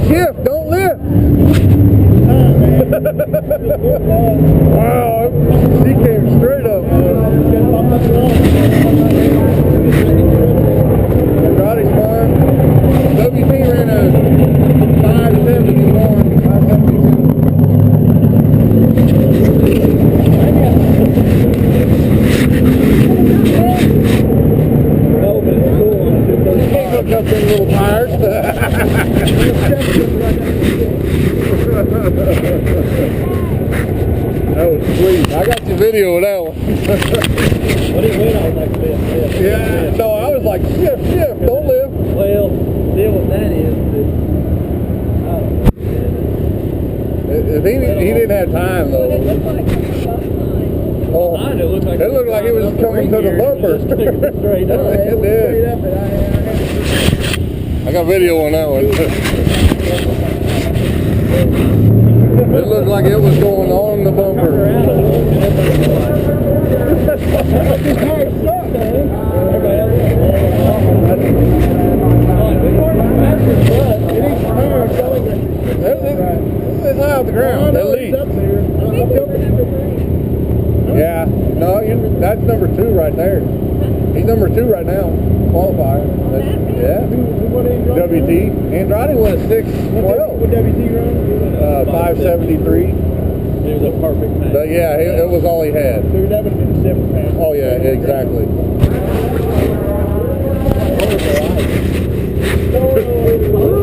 Shift, don't lift. Wow, she came straight up. Roddy's fine. WP ran a 571. 572. Hook up them little tires. That was sweet. I got the video of that one. What do you mean on that bit? Yeah, no, I was like, shift, don't lift. Well, the deal with that is that, He didn't have time though. It looked like it was Oh, it looked like it was coming to the bumper. Straight up. It did. I got video on that one. It looked like it was going on the bumper. It's high off the ground, at least. Yeah, no, that's number 2 right there. He's number 2 right now, qualifier. Yeah. WT. Andrade won a 6-12. What WT run? 573. It was a perfect match. But yeah, it was all he had. Dude, that would have been 7 pounds. Oh yeah, exactly.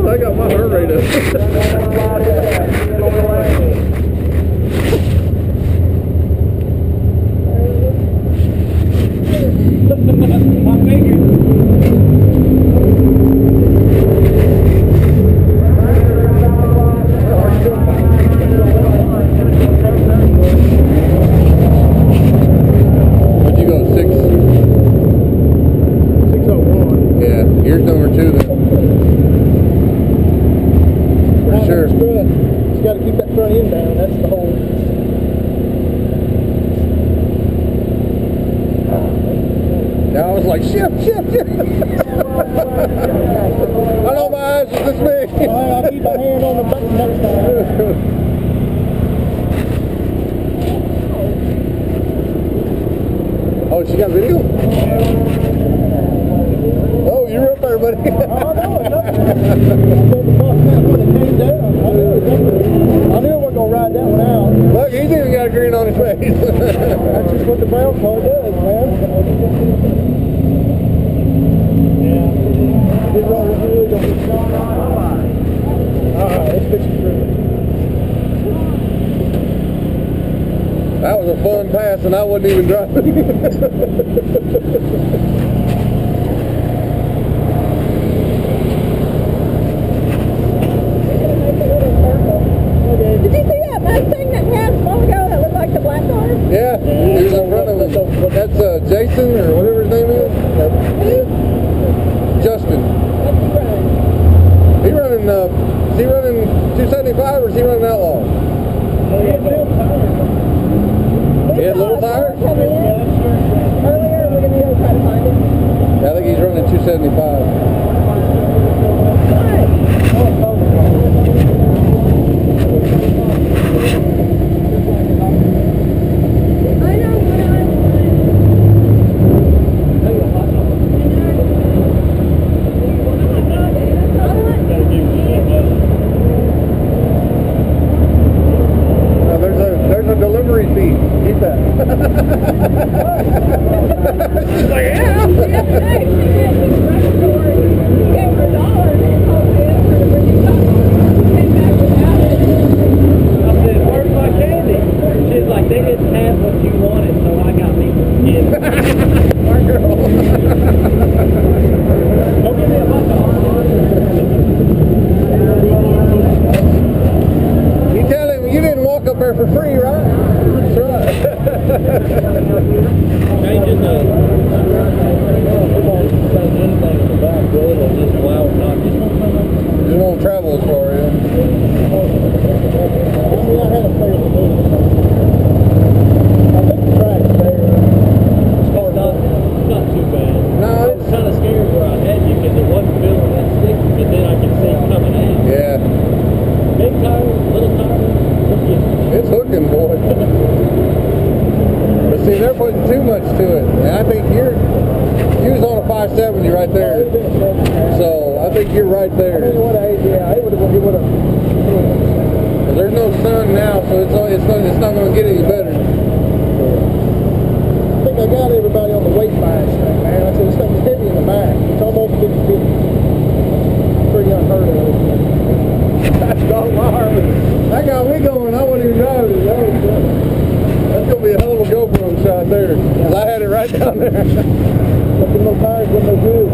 I got my heart rate up. I figured. What'd you go, 6? 601. Yeah, here's number 2 then. For sure. Just got to keep that front end down. That's the whole. Now I was like, shift. I know my eyes is this big. I'll keep my hand on the button next time. Oh, she got video? Oh, you're up there, buddy. Oh, no, when it came down, I knew it wasn't going to ride that one out. Look, he's even got a grin on his face. That's just what the brown car does, man. Yeah. Big roll of wood on the side. Alright, let's fix it through. That was a fun pass, and I wasn't even driving. Did you see that Mustang that passed a while ago that looked like the black car? Yeah, he was in front of us. That's Jason, or whatever his name is. Who? Justin. What's he running? Is he running 275 or is he running Outlaw? He had little tires? Coming in earlier, we're going to go try to find him. Yeah, I think he's running 275. There's a delivery fee. Keep that. She's like, yeah. The other day, she did this record store. He gave her $1 and told him for the bring it up. Came back without it. I said, where's my candy? She's like, they didn't have what you wanted, so I got me some candy. Our girl. Don't give me a bunch of You tell him you didn't walk up there for free, right? That's right. changing the anything in the back, really, or just allow it not just You won't travel as far, yeah. I had a player to do it. I think the track's there. It's not too bad. No, I was kind of scared where I had you because it wasn't feeling that stick, but then I could see it coming out. yeah. Big tire, little tire, It's hooking, boy. But see, they're putting too much to it. And I think you was on a 570 right there. So I think you're right there. it would have. There's no sun now, so it's not going to get any better. I think I got everybody on the weight bias thing, man. I said this thing's heavy in the back. It's almost 50-50. Pretty unheard of. That's not wire. That got me going. I wasn't even driving it. That's going to be a hell of a GoPro shot there. Because I had it right down there. But the no tires with no wheels.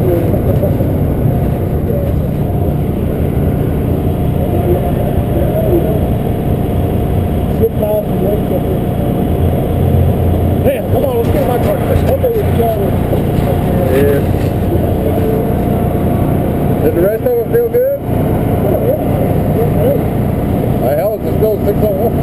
Slip tires and brakes up here. Man, come on, let's get my car. Okay, with the camera. Yeah. Did the rest of it feel good? Hell, it just goes 601.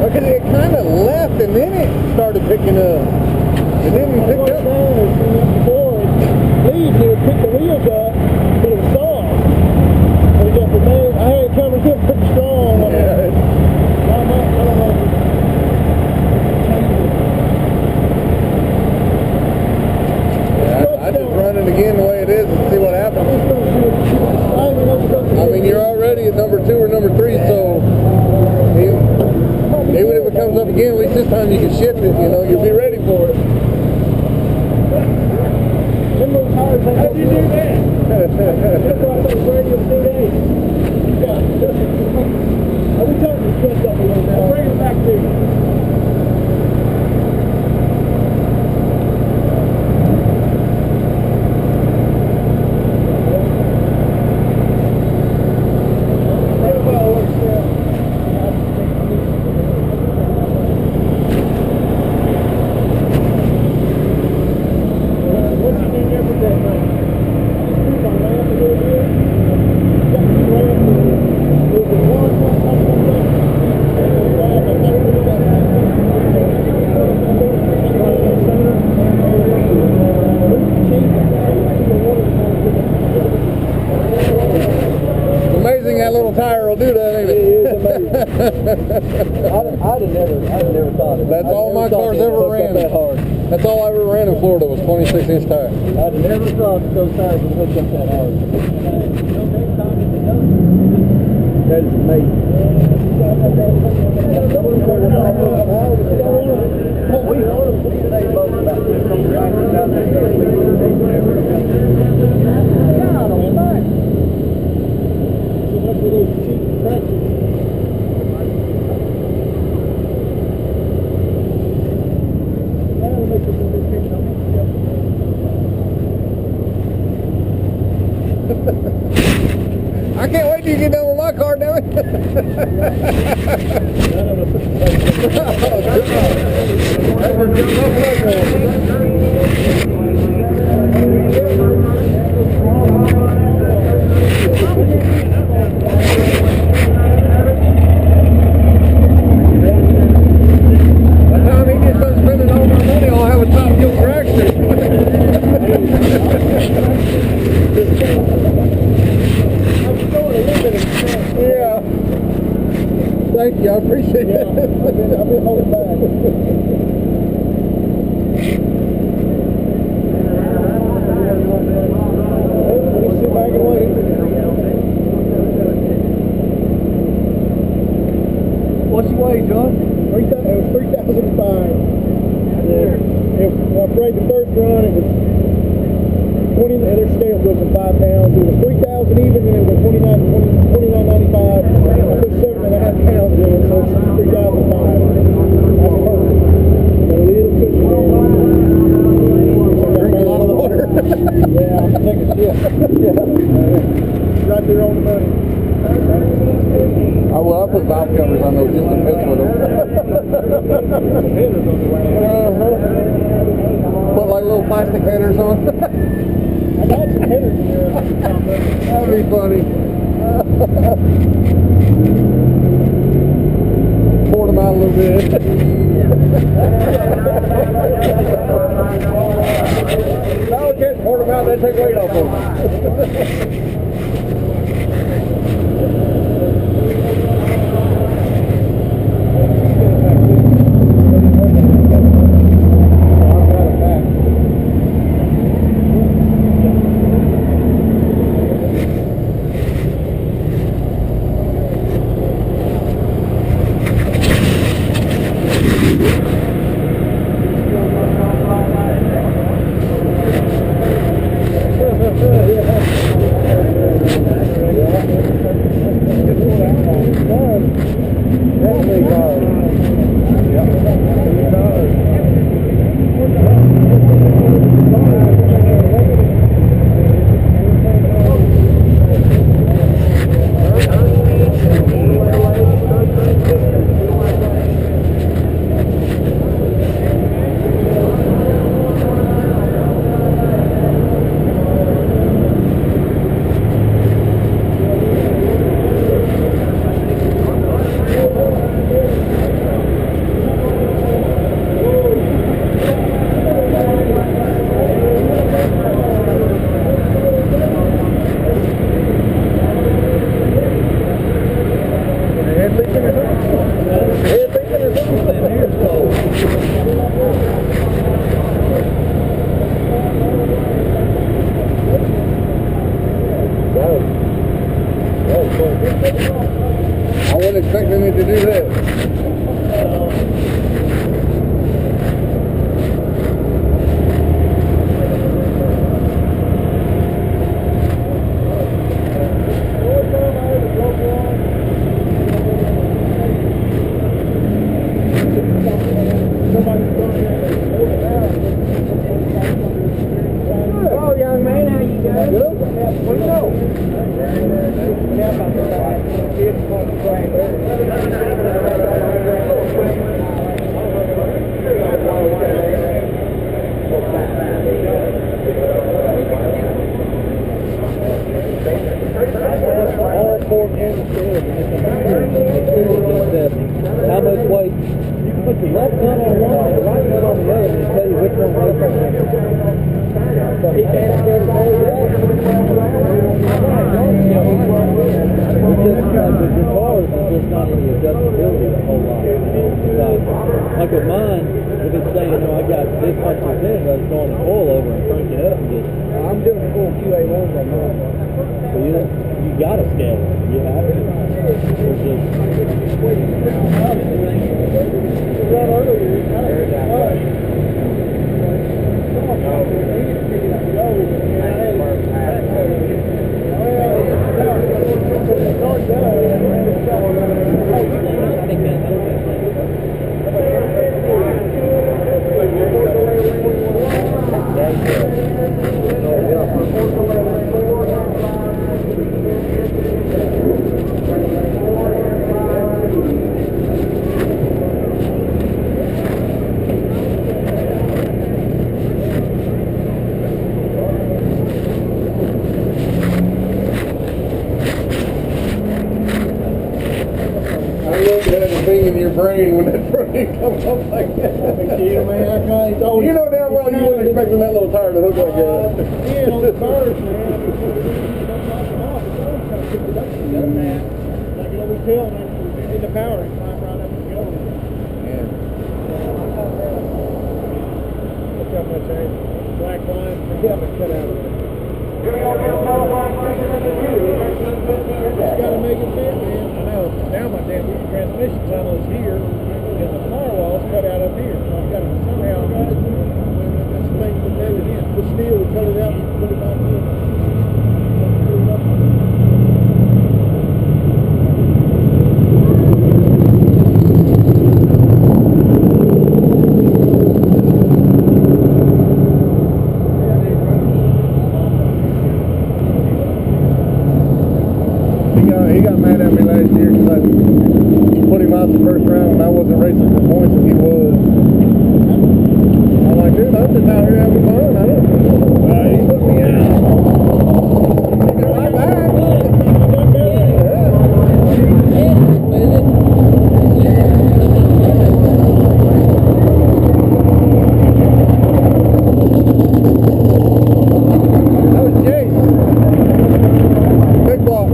Because it kind of left and then it started picking up. It didn't pick up. Before it leaves, it would pick the wheels up, but it was soft. But it got the name. I had it coming in pretty strong. Yeah. I don't know. I just run it again the way it is and see what happens. I mean, you're already at number 2 or number 3, so even if it comes up again, at least this time you can shift it, you know, you'll be ready for it. Let little tires ain't how'd you do that? That's why I those radio CDs. Every time you catch up a little bit, I'll bring it back to you. Amazing that little tire will do that, ain't it? It is amazing. I'd have never thought it. That's all my cars ever ran. That hard. That's all I ever ran in Florida was 26-inch tire. I'd never thought that those tires would hook up that hard. That is amazing. I can't wait till you get done with my car, damn it. By the time he gets done spending all my money, I'll have a top fuel dragster. Yeah. Thank you, I appreciate it. I've been holding back. Let me sit back and wait. What's your weigh, John? It was 3,005. When I prayed the first run, it was 20, their scale goes from 5 pounds. It was 3,000 even, and it was 29.95. I put 7.5 pounds in it, so it's 3,005. That's perfect. A little cushion there. Drink a lot of water. Yeah, I'm taking a sip. Yeah. Right there on the money. I put valve covers on those just to mess with them. Put like little plastic headers on. I got some headers in there. That'd be funny. Poured them out a little bit. No, we can't pour them out, they take weight off of them. I wasn't expecting it to do that. reliability a whole lot. Like with mine, if it's saying, I got this much percentage, I just go on the coil over and crank it up and just. I'm doing full QA1 right now. So you gotta scale it. You have to. It's just. In your brain when that brain comes up like that. You know damn well you weren't expecting that little tire to hook like that. Yeah, on the birds, man. Like you always tell, man, in the power, it's climb right up and go. Yeah. Look how much black line from cut out of it. Just gotta make it fit, man. I know. Now my damn transmission tunnel is here, and the firewall's cut out up here. So I've got to somehow this thing to bed it in. The steel to cut it out and put it back in. He got mad at me last year because I put him out the first round and I wasn't racing for points and he was. I'm like, dude, I'm just out here having fun. I don't. He put me out. He got my back. That was Jake. Big block.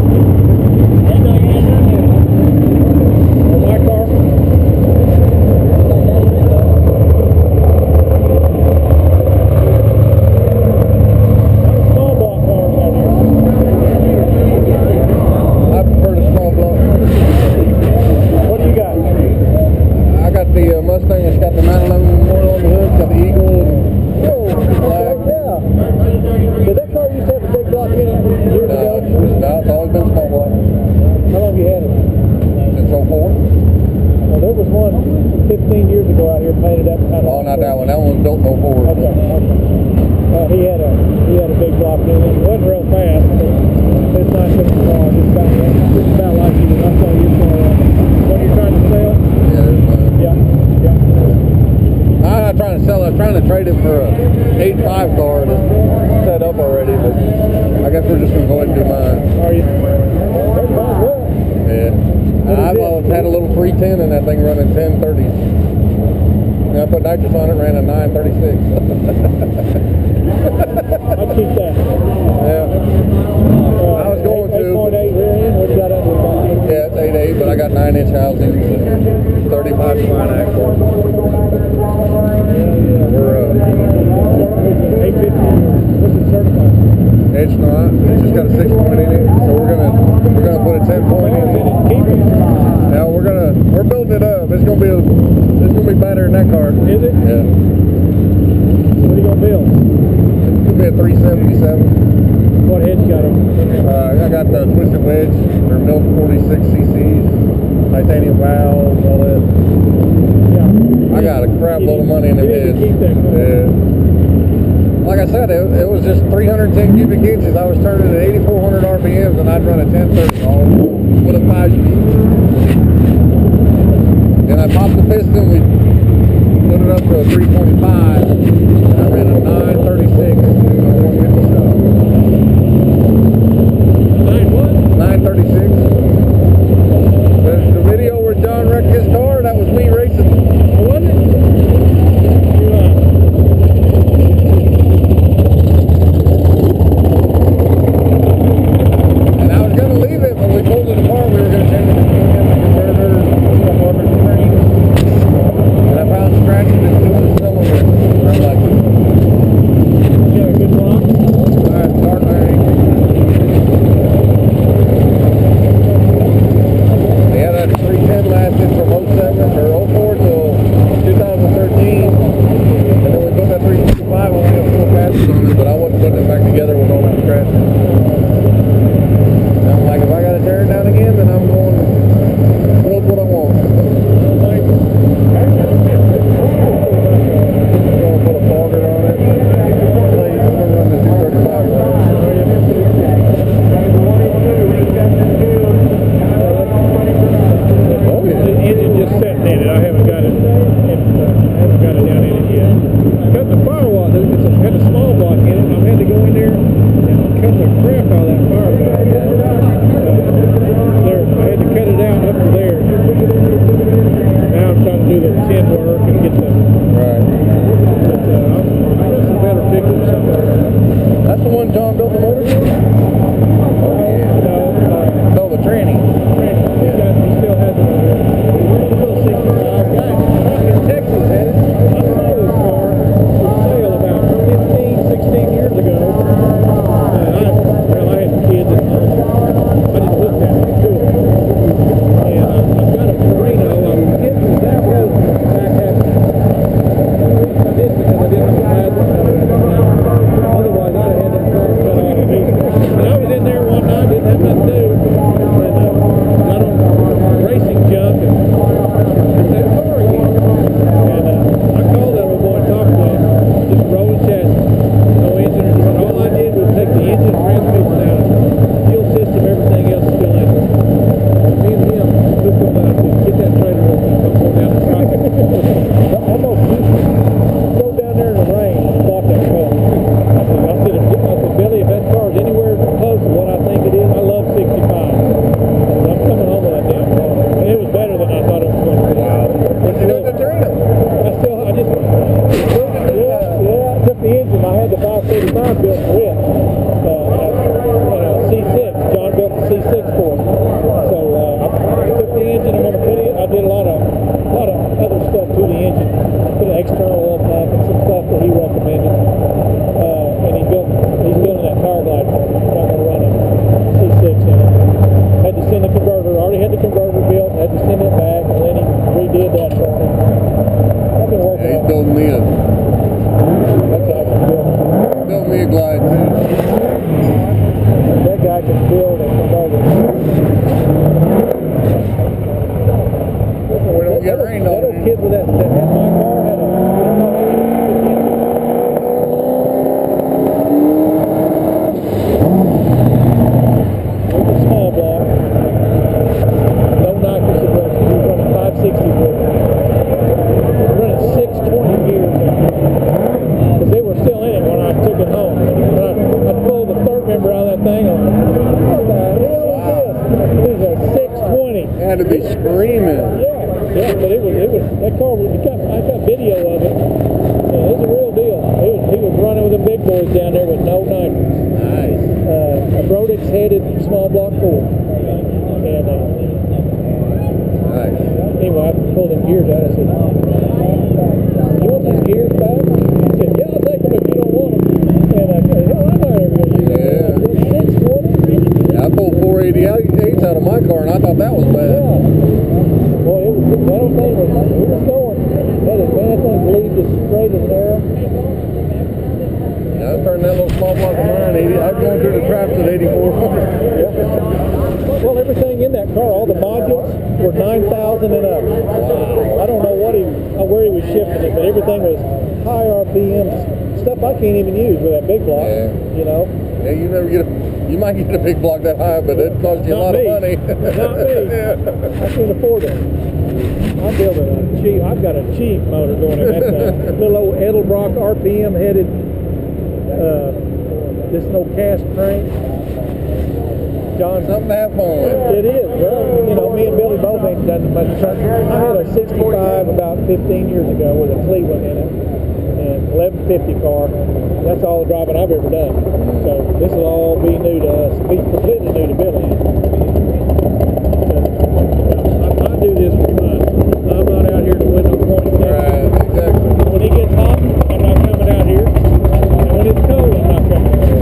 Mustang, it's got the 911 memorial on the hood, it's got the eagle and flag. Yeah. Did that car used to have a big block in it years ago? No, it's always been small block. How long have you had it? Since 04. Well, there was one 15 years ago out here painted up kind of. Oh, not that one. That one was built in 04. Okay. He had a big block in it. It wasn't real fast, but it's not good car. It's about like you. I'm telling you, what you're trying to sell. Yeah. I'm not trying to sell it. I'm trying to trade it for a 8.5 car that's set up already, but I guess we're just going to go ahead and do mine. Are you? Yeah. I've had a little 310 and that thing running 1030s. And I put nitrous on it, ran a 936. I'll keep that. Yeah. I was going to. 8.8 rear end, what you got under the body? Yeah, it's 8.8, but I got 9-inch housing, 35 spine axle. We're 850. What's it certified? it's not. It's just got a 6-point in it, so we're gonna put a 10-point in it. Now we're building it up. It's gonna be better than that car. Is it? Yeah. What are you gonna build? It's gonna be a 377. What head you got on? I got the twisted wedge. They're built 46 cc's, titanium valves, all that. Yeah. I got a crap load of money in them heads. Yeah. Like I said, it was just 310 cubic inches. I was turning at 8,400 RPMs and I'd run a 1030 all with a 5-speed. Then I popped the piston, we put it up to a 325, and I ran a 936 on 150 shot. 936. The video where John wrecked his car, that was me racing. Wasn't it? And I was going to leave it, but we pulled it apart. We were going to change the converters, in it. I haven't got it. Haven't got it down in it yet. Cut the firewall. It had a small block in it. I had to go in there and cut the crap out of that firewall. There, I had to cut it out up to there. Now I'm trying to do the tin work and get the. Right. But I've got some better pictures somewhere. That's the one John built the motor for? Oh, yeah. No, the tranny. He still has it over there. Little 65 guy in Texas had it. I saw this car for sale about 15, 16 years ago. I had kids at home. I just looked at it. It's cool. And I've got a Reno. I'm getting that road back at me. I did because I didn't have a pad. Otherwise, I'd have had that car cut off of me. And I was in there one night, didn't have nothing to do. And got on racing junk and there's that car again. And I called that old boy and talked to him. Just rolling chassis. No engine or anything. All I did was take the engine, transmission out of it. Fuel system, everything else is still in it. Me and him hooked on that to get that trailer open and come on down the track. Almost go down there in the rain and bought that car. I said, Billy, if that car is anywhere close to what I think it is, I love 65. I'm coming home with that damn car. And it was better than I thought it was going to be. Wow. What's you doing to train him? I just took the engine. I had the 535 built with C6. John built the C6 for me. So I took the engine. I'm going to put it. I did a lot of other stuff to the engine. Put an external oil pump and some stuff that he recommended. And he's building that power glide for me. So I'm going to run a C6 in it. Had to send the converter. Already had the converter built. Had to send it back, and then he redid that for me. I've been working Yeah, he's on it. building me a Okay, I can build. built me a glide too. That guy can build a converter. We don't get rained That on. old kid with that had my car had a. With a small block. No knocker suppression. He was running 560 with it. Running 620 gears because they were still in it when I took it home. I pulled the third member out of that thing. I'm like, what the hell is this? It was a 620. It had to be screaming. Yeah, but it was that car. I got video of it. Yeah, it's a real deal. He was running with the big boys down there with no nitrous. Nice. A Brodix headed small block Ford. And Nice. anyway, I pulled them gears out. I said, "You want these gears back?" He said, "Yeah, I'll take them if you don't want them." And I said, "Hell, I'm not ever going to use them." Yeah. I said, 620? I pulled 488s out of my car and I thought that was bad. Yeah. Boy, that old thing was going. That advanced one lead just straight and narrow. Yeah, I turned that little small block of mine 80. I was going through the traps at 8400. Well, everything in that car, all the modules were 9,000 and up. I don't know where he was shipping it, but everything was high RPM stuff I can't even use with that big block. Yeah. You know. Yeah, you might get a big block that high, but it costs you a lot of money. Not me. Yeah. I can't afford it. I'm building a cheap. I've got a cheap motor going in that little old Edelbrock RPM headed. Just no cast crank. John, Something to have fun with. it is. Well, you know, me and Billy both ain't done much. I had a 65 about 15 years ago with a Cleveland in it, and 1150 car. That's all the driving I've ever done. So this will all be new to us. Be completely new to Billy. I do this for fun. I'm not out here to win no points. Right, exactly. When it gets hot, I'm not coming out here. And when it's cold, I'm not coming out here.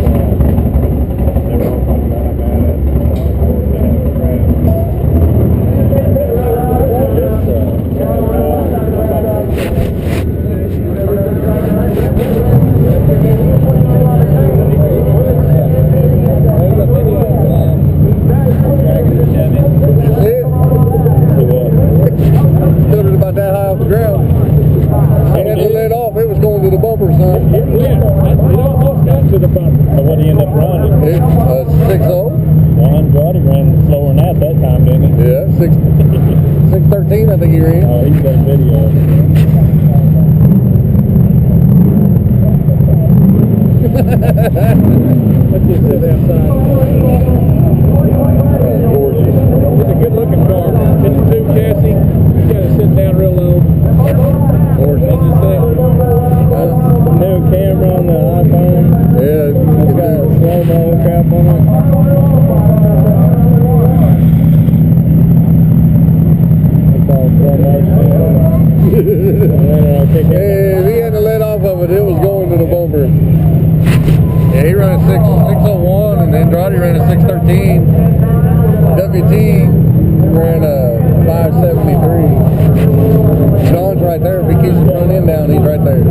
Stood it about that high off the ground. I had to let off. It was going to the bumper, son. Yeah, it almost got to the bumper. So what do you end up running? It, 6.0. Wow. Andrade ran slower than that time, didn't he? Yeah, 6:13 I think he ran. Oh, he's got a video. Let's just sit outside. Gorgeous. It's a good looking car. It's a tube chassis. You gotta sit down real low. Gorgeous. New camera on the iPhone. Yeah, It's got slow-mo crap on it. It's all slow motion. hey, if he hadn't let off of it, it was going to the bumper. Yeah, he ran a 6:01, and Andrade ran a 6:13. WT ran a 5:73. Sean's right there. If he keeps the front end down, he's right there.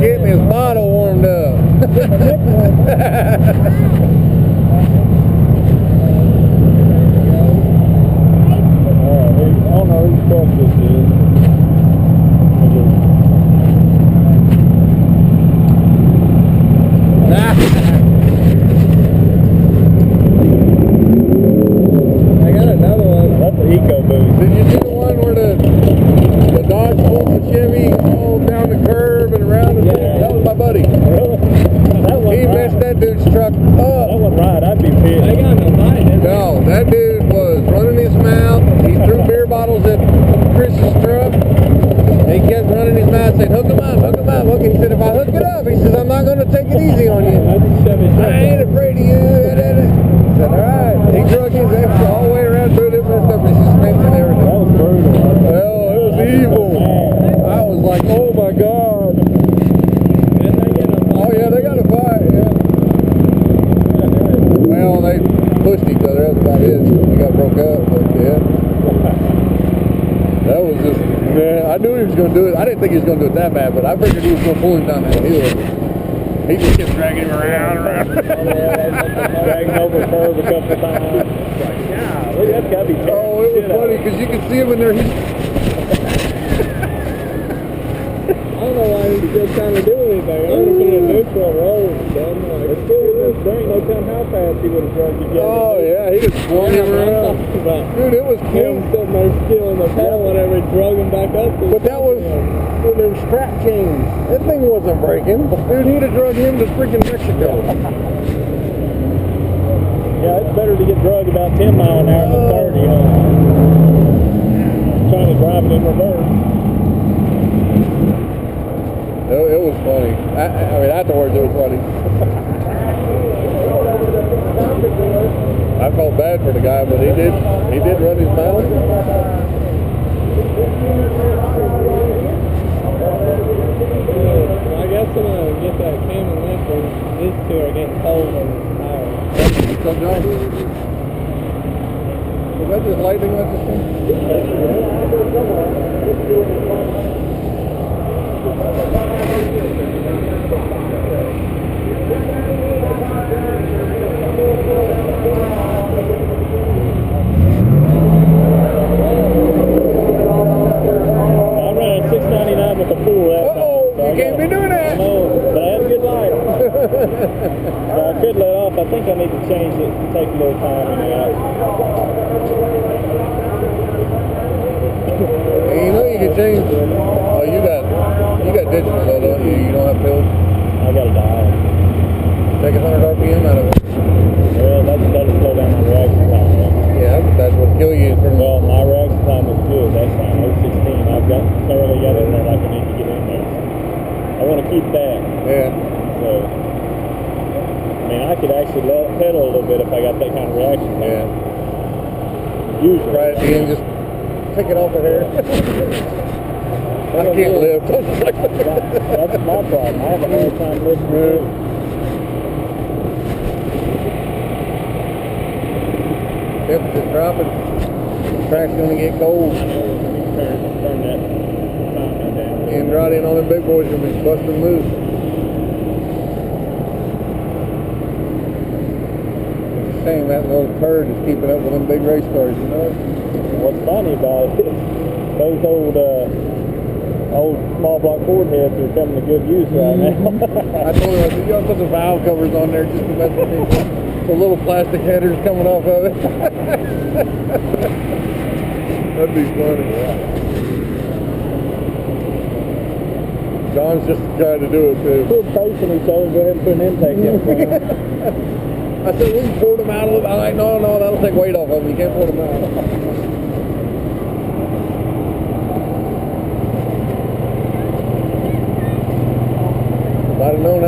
Getting his bottle warmed up. I don't know whose truck this is. I got another one. That's an Eco Boost. Did you see the one where the Dodge pulled the Chevy all down the curb and around? And Yeah. that was my buddy. Really? That one He right. messed that dude's truck That up. one right. I'd be pissed. They got no money, didn't they? No, that dude was running his mouth. He threw beer bottles at Chris's truck. He kept running his mouth, saying, hook him up, hook him up, hook him. He said, if I hook it up, he says, I'm not going to take it easy on you. That's a Chevy truck. I ain't afraid of you. He said, all right. He drug his extra all the way around, threw it, messed up his suspension and everything. That was brutal. Well, it was evil. I was like, oh my God. Didn't they get a Oh yeah, they got a fight, yeah. Well, they pushed each other, that's about it. They got broke up, but yeah. That was just, man, I knew he was going to do it. I didn't think he was going to do it that bad, but I figured he was going to pull him down that hill. He just kept dragging him around. dragging over a curve a couple of times. Like, yeah, that's got to be terrible. Oh, it was funny, because you could see him in there. I don't know why he's still trying to do anything. I would have been in neutral road and done. Like, there ain't no telling how fast he would have drugged you. Oh, yeah, he just swung him around. Dude, it was Him cute. sitting there stealing the pedal, whatever, drug him back up. But that was when there was strap chains. That thing wasn't breaking. Dude, he'd have drug him to freaking Mexico. Yeah, it's better to get drugged about 10 miles an hour than 30, you know. Trying to drive it in reverse. It was funny. I mean, afterwards it was funny. I felt bad for the guy, but he did run his mouth. I guess I'm going to get that Cayman left one. These two are getting cold and tired. So John, was that just lightning at this thing? I ran a 699 with the pool that time. Uh-oh, you can't be doing that. No, but I had a good light. So I could let off. I think I need to change it and take a little time in that. And you know you can change. Oh, you got digital though, don't you? You don't have pills. I got a dial. Take 100 RPM out of it. Well, that'll slow down my reaction time. Yeah. Yeah, that's what'll kill you. Well, my reaction time was good. That's fine. 016. I've thoroughly got in there like I need to get in there. I want to keep that. Yeah. So, I mean, I could actually pedal a little bit if I got that kind of reaction time. Yeah. Usually. Right at the end, just take it off of here. I can't lift. That's my problem. I have a hard time lifting. Temperature's dropping. The track's gonna get cold. Turn that time down. Andrade and all them big boys gonna be busting loose. It's a shame that little turd is keeping up with them big race cars, you know? What's funny about it is those old small block Ford heads are coming to good use right now. I told him, I said, you gotta put the valve covers on there just to mess with me. The little plastic headers coming off of it. That'd be funny. John's just trying to do it too. We're pacing each other. Go ahead and put an intake in. I said, we can pour them out a little. I'm like, no, that'll take weight off of them. You can't pour them out. If I'd have known